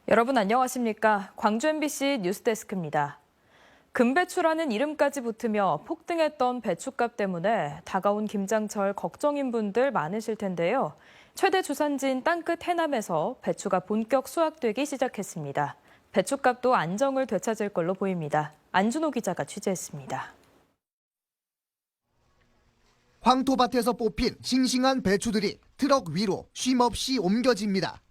여러분 안녕하십니까? 광주 MBC 뉴스데스크입니다. 금배추라는 이름까지 붙으며 폭등했던 배추값 때문에 다가온 김장철 걱정인 분들 많으실 텐데요. 최대 주산지인 땅끝 해남에서 배추가 본격 수확되기 시작했습니다. 배추값도 안정을 되찾을 걸로 보입니다. 안준호 기자가 취재했습니다. 황토밭에서 뽑힌 싱싱한 배추들이 트럭 위로 쉼없이 옮겨집니다.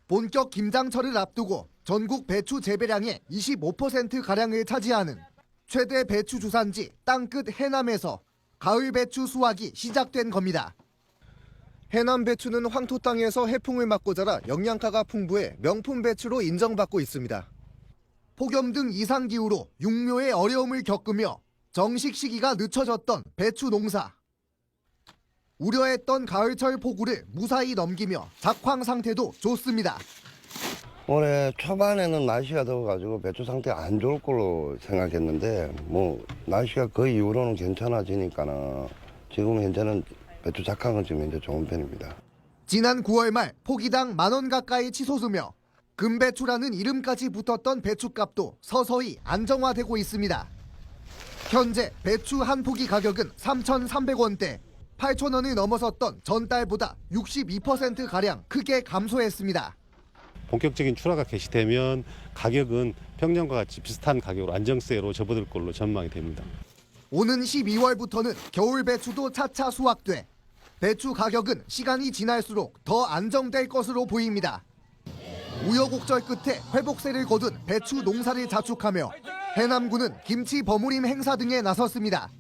본격 김장철을 앞두고 전국 배추 재배량의 25%가량을 차지하는 최대 배추 주산지 땅끝 해남에서 가을 배추 수확이 시작된 겁니다. 해남 배추는 황토 땅에서 해풍을 맞고 자라 영양가가 풍부해 명품 배추로 인정받고 있습니다. 폭염 등 이상기후로 육묘의 어려움을 겪으며 정식 시기가 늦춰졌던 배추 농사. 우려했던 가을철 폭우를 무사히 넘기며 작황 상태도 좋습니다. 올해 초반에는 날씨가 더워가지고 배추 상태가 안 좋을 걸로 생각했는데 날씨가 그 이후로는 괜찮아지니까는 지금 현재는 배추 작황은 지금 현재 좋은 편입니다. 지난 9월 말 포기당 10,000원 가까이 치솟으며 금배추라는 이름까지 붙었던 배추값도 서서히 안정화되고 있습니다. 현재 배추 한 포기 가격은 3,300원대, 8,000원을 넘어섰던 전달보다 62%가량 크게 감소했습니다. 본격적인 출하가 개시되면 가격은 평년과 같이 비슷한 가격으로 안정세로 접어들 걸로 전망이 됩니다. 오는 12월부터는 겨울 배추도 차차 수확돼 배추 가격은 시간이 지날수록 더 안정될 것으로 보입니다. 우여곡절 끝에 회복세를 거둔 배추 농사를 자축하며 해남군은 김치 버무림 행사 등에 나섰습니다.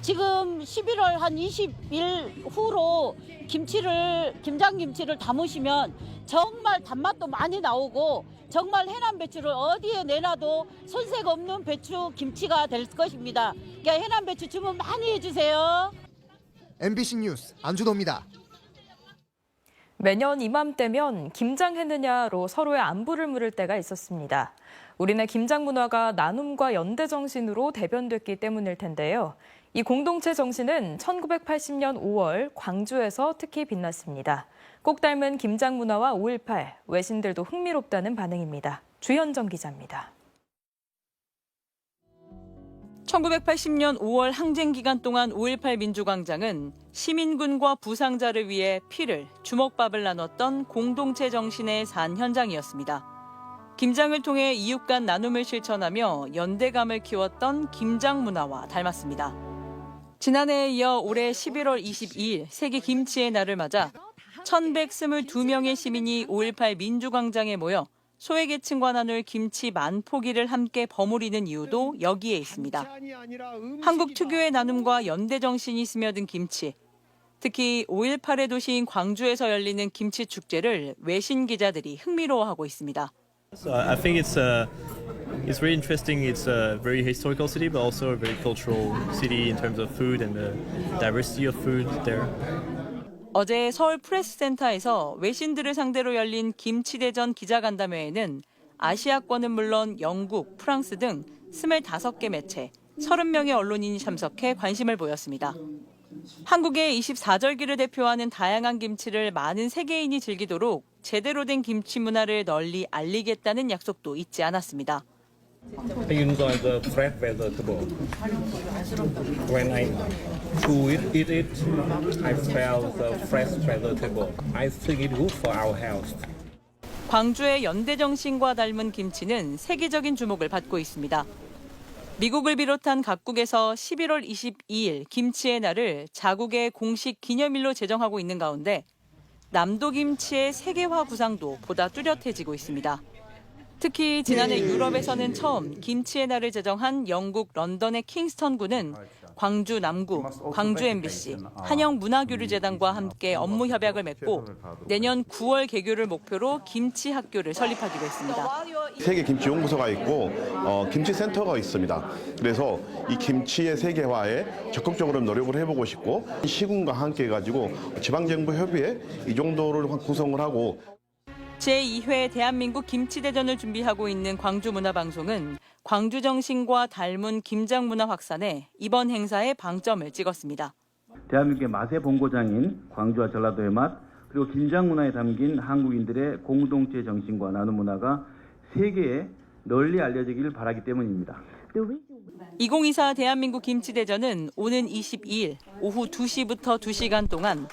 지금 11월 한 20일 후로 김장김치를 담으시면 정말 단맛도 많이 나오고 정말 해남 배추를 어디에 내놔도 손색 없는 배추 김치가 될 것입니다. 그러니까 해남 배추 주문 많이 해주세요. MBC 뉴스 안준호입니다. 매년 이맘때면 김장했느냐로 서로의 안부를 물을 때가 있었습니다. 우리네 김장 문화가 나눔과 연대 정신으로 대변됐기 때문일 텐데요. 이 공동체 정신은 1980년 5월 광주에서 특히 빛났습니다. 꼭 닮은 김장 문화와 5.18, 외신들도 흥미롭다는 반응입니다. 주현정 기자입니다. 1980년 5월 항쟁 기간 동안 5.18 민주광장은 시민군과 부상자를 위해 피를, 주먹밥을 나눴던 공동체 정신의 산 현장이었습니다. 김장을 통해 이웃 간 나눔을 실천하며 연대감을 키웠던 김장 문화와 닮았습니다. 지난해에 이어 올해 11월 22일 세계 김치의 날을 맞아 1,122명의 시민이 5.18 민주광장에 모여 소외계층과 나눌 김치 10,000포기를 함께 버무리는 이유도 여기에 있습니다. 한국 특유의 나눔과 연대 정신이 스며든 김치. 특히 5.18의 도시인 광주에서 열리는 김치 축제를 외신 기자들이 흥미로워하고 있습니다. I think it's very interesting. It's a very historical city, but also a very cultural city in terms of food and the diversity of food there. 어제 서울 프레스센터에서 외신들을 상대로 열린 김치대전 기자간담회에는 아시아권은 물론 영국, 프랑스 등 25개 매체, 30명의 언론인이 참석해 관심을 보였습니다. 한국의 24절기를 대표하는 다양한 김치를 많은 세계인이 즐기도록 제대로 된 김치 문화를 널리 알리겠다는 약속도 잊지 않았습니다. I enjoy the fresh vegetable. When I eat it, I feel the fresh vegetable. I think it's good for our health. 광주의 연대 정신과 닮은 김치는 세계적인 주목을 받고 있습니다. 미국을 비롯한 각국에서 11월 22일 김치의 날을 자국의 공식 기념일로 제정하고 있는 가운데 남도 김치의 세계화 구상도 보다 뚜렷해지고 있습니다. 특히 지난해 유럽에서는 처음 김치의 날을 제정한 영국 런던의 킹스턴군은 광주 남구, 광주 MBC, 한영문화교류재단과 함께 업무 협약을 맺고 내년 9월 개교를 목표로 김치 학교를 설립하기로 했습니다. 세계 김치 연구소가 있고 김치 센터가 있습니다. 그래서 이 김치의 세계화에 적극적으로 노력을 해보고 싶고 시군과 함께 해가지고 지방정부 협의회 이 정도를 구성을 하고 제2회 대한민국 김치대전을 준비하고 있는 광주문화방송은 광주 정신과 닮은 김장 문화 확산에 이번 행사에 방점을 찍었습니다. 대한민국의 맛의 본고장인 광주와 전라도의 맛, 그리고 김장 문화에 담긴 한국인들의 공동체 정신과 나눔 문화가 세계에 널리 알려지기를 바라기 때문입니다. 2024 대한민국 김치대전은 오는 22일 오후 2시부터 2시간 동안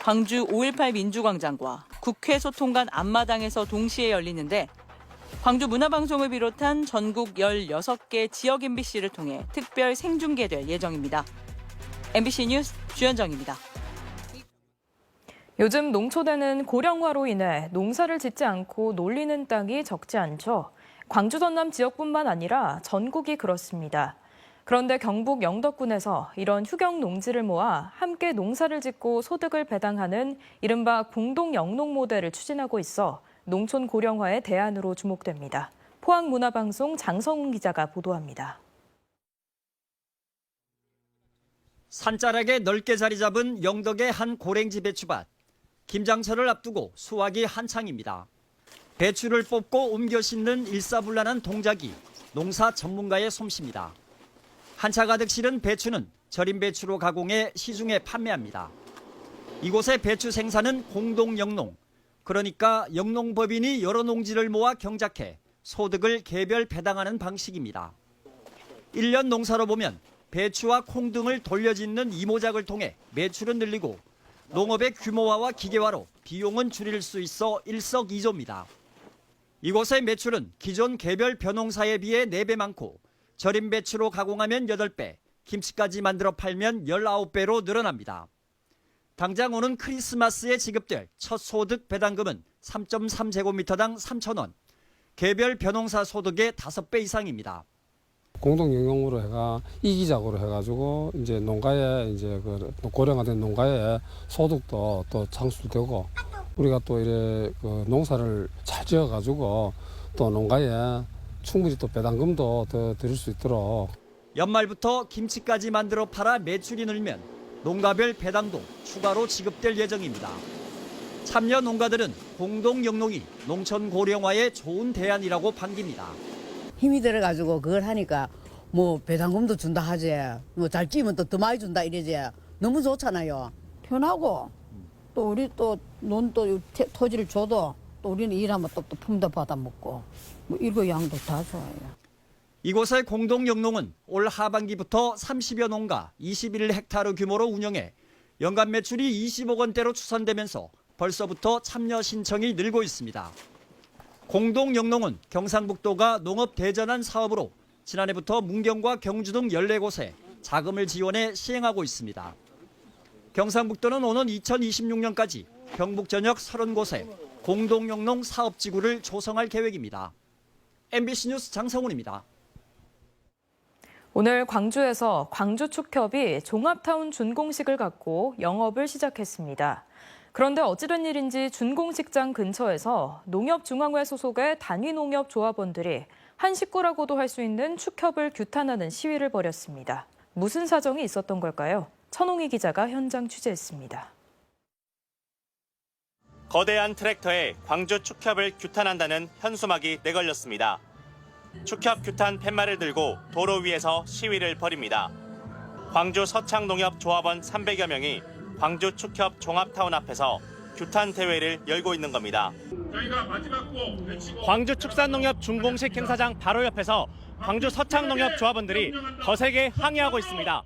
광주 5.18 민주광장과 국회 소통관 앞마당에서 동시에 열리는데 광주 문화방송을 비롯한 전국 16개 지역 MBC를 통해 특별 생중계될 예정입니다. MBC 뉴스 주현정입니다. 요즘 농촌에는 고령화로 인해 농사를 짓지 않고 놀리는 땅이 적지 않죠. 광주 전남 지역뿐만 아니라 전국이 그렇습니다. 그런데 경북 영덕군에서 이런 휴경 농지를 모아 함께 농사를 짓고 소득을 배당하는 이른바 공동 영농 모델을 추진하고 있어 농촌 고령화의 대안으로 주목됩니다. 포항문화방송 장성훈 기자가 보도합니다. 산자락에 넓게 자리 잡은 영덕의 한 고랭지 배추밭. 김장철을 앞두고 수확이 한창입니다. 배추를 뽑고 옮겨 심는 일사불란한 동작이 농사 전문가의 솜씨입니다. 한차 가득 실은 배추는 절임 배추로 가공해 시중에 판매합니다. 이곳의 배추 생산은 공동 영농, 그러니까 영농법인이 여러 농지를 모아 경작해 소득을 개별 배당하는 방식입니다. 1년 농사로 보면 배추와 콩 등을 돌려짓는 이모작을 통해 매출은 늘리고 농업의 규모화와 기계화로 비용은 줄일 수 있어 일석이조입니다. 이곳의 매출은 기존 개별 벼농사에 비해 4배 많고 절임 배추로 가공하면 8배, 김치까지 만들어 팔면 19배로 늘어납니다. 당장 오는 크리스마스에 지급될 첫 소득 배당금은 3.3제곱미터당 3,000원, 개별 벼농사 소득의 5배 이상입니다. 공동 영농으로 해가 이기작으로 해가지고 이제 농가에 이제 그 고령화된 농가에 소득도 또 창출되고 우리가 또 이래 그 농사를 잘 지어가지고 또 농가에 충분히 또 배당금도 더 드릴 수 있도록 연말부터 김치까지 만들어 팔아 매출이 늘면 농가별 배당도 추가로 지급될 예정입니다. 참여 농가들은 공동 영농이 농촌 고령화에 좋은 대안이라고 반깁니다. 힘이 들어가지고 그걸 하니까 뭐 배당금도 준다 하지, 뭐 잘 찌면 또 더 많이 준다 이러지. 너무 좋잖아요. 편하고 또 우리 또 논 또 토지를 줘도 또 우리는 일하면 또 품도 받아 먹고 뭐 일거양도 다 좋아요. 이곳의 공동 영농은 올 하반기부터 30여 농가 21헥타르 규모로 운영해 연간 매출이 20억 원대로 추산되면서 벌써부터 참여 신청이 늘고 있습니다. 공동 영농은 경상북도가 농업 대전환 사업으로 지난해부터 문경과 경주 등 14곳에 자금을 지원해 시행하고 있습니다. 경상북도는 오는 2026년까지 경북 전역 30곳에 공동 영농 사업지구를 조성할 계획입니다. MBC 뉴스 장성훈입니다. 오늘 광주에서 광주축협이 종합타운 준공식을 갖고 영업을 시작했습니다. 그런데 어찌된 일인지 준공식장 근처에서 농협중앙회 소속의 단위농협조합원들이 한 식구라고도 할 수 있는 축협을 규탄하는 시위를 벌였습니다. 무슨 사정이 있었던 걸까요? 천홍희 기자가 현장 취재했습니다. 거대한 트랙터에 광주 축협을 규탄한다는 현수막이 내걸렸습니다. 축협 규탄 팻말을 들고 도로 위에서 시위를 벌입니다. 광주 서창농협 조합원 300여 명이 광주 축협 종합타운 앞에서 규탄 대회를 열고 있는 겁니다. 광주 축산농협 준공식 행사장 바로 옆에서 광주 서창농협 조합원들이 거세게 항의하고 있습니다.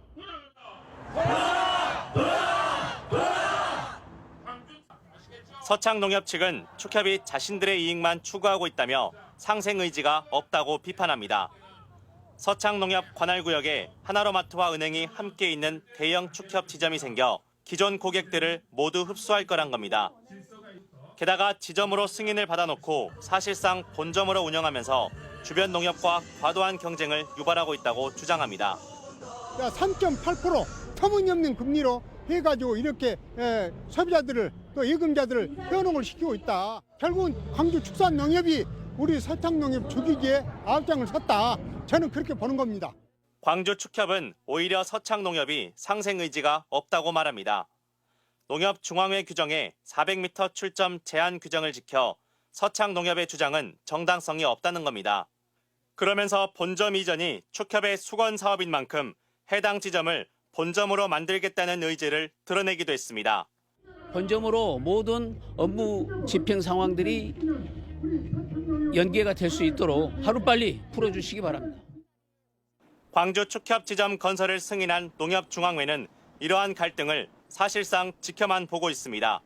서창농협 측은 축협이 자신들의 이익만 추구하고 있다며 상생 의지가 없다고 비판합니다. 서창농협 관할구역에 하나로마트와 은행이 함께 있는 대형 축협 지점이 생겨 기존 고객들을 모두 흡수할 거란 겁니다. 게다가 지점으로 승인을 받아놓고 사실상 본점으로 운영하면서 주변 농협과 과도한 경쟁을 유발하고 있다고 주장합니다. 3.8% 터무니없는 금리로 해가지고 이렇게 소비자들을 또 예금자들을 현혹을 시키고 있다. 결국은 광주축산농협이 우리 서창농협 죽이기에 앞장을 섰다. 저는 그렇게 보는 겁니다. 광주축협은 오히려 서창농협이 상생 의지가 없다고 말합니다. 농협중앙회 규정에 400m 출점 제한 규정을 지켜 서창농협의 주장은 정당성이 없다는 겁니다. 그러면서 본점 이전이 축협의 수건 사업인 만큼 해당 지점을 본점으로 만들겠다는 의지를 드러내기도 했습니다. 본점으로 모든 업무 집행 상황들이 연계가 될 수 있도록 하루빨리 풀어주시기 바랍니다. 광주 축협 지점 건설을 승인한 농협중앙회는 이러한 갈등을 사실상 지켜만 보고 있습니다.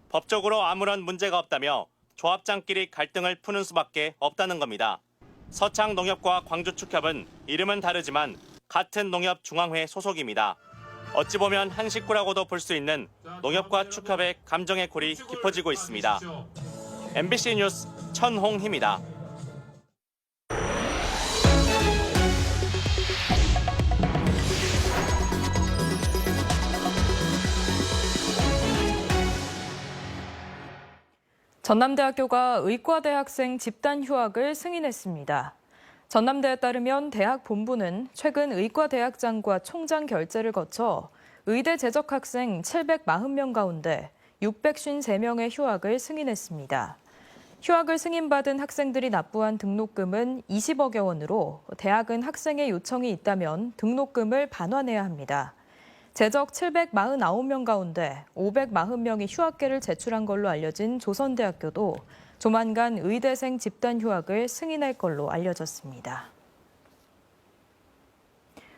법적으로 아무런 문제가 없다며 조합장끼리 갈등을 푸는 수밖에 없다는 겁니다. 서창농협과 광주축협은 이름은 다르지만 같은 농협중앙회 소속입니다. 어찌 보면 한 식구라고도 볼 수 있는 농협과 축협의 감정의 골이 깊어지고 있습니다. MBC 뉴스 천홍희입니다. 전남대학교가 의과대학생 집단 휴학을 승인했습니다. 전남대에 따르면 대학 본부는 최근 의과대학장과 총장 결재를 거쳐 의대 재적 학생 740명 가운데 653명의 휴학을 승인했습니다. 휴학을 승인받은 학생들이 납부한 등록금은 20억여 원으로 대학은 학생의 요청이 있다면 등록금을 반환해야 합니다. 재적 749명 가운데 540명이 휴학계를 제출한 걸로 알려진 조선대학교도 조만간 의대생 집단 휴학을 승인할 걸로 알려졌습니다.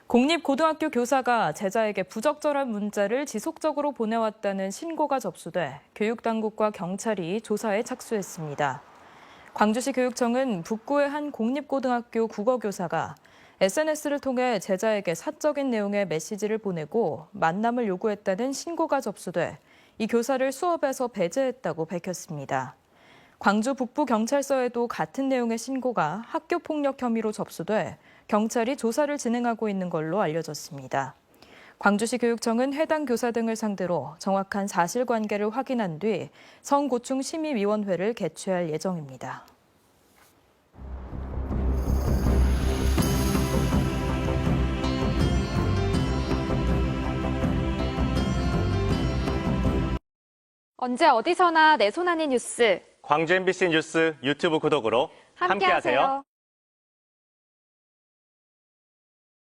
공립고등학교 교사가 제자에게 부적절한 문자를 지속적으로 보내왔다는 신고가 접수돼 교육당국과 경찰이 조사에 착수했습니다. 광주시 교육청은 북구의 한 공립고등학교 국어교사가 SNS를 통해 제자에게 사적인 내용의 메시지를 보내고 만남을 요구했다는 신고가 접수돼 이 교사를 수업에서 배제했다고 밝혔습니다. 광주 북부경찰서에도 같은 내용의 신고가 학교폭력 혐의로 접수돼 경찰이 조사를 진행하고 있는 걸로 알려졌습니다. 광주시 교육청은 해당 교사 등을 상대로 정확한 사실관계를 확인한 뒤 성고충심의위원회를 개최할 예정입니다. 언제 어디서나 내 손 안의 뉴스. 광주 MBC 뉴스 유튜브 구독으로 함께하세요.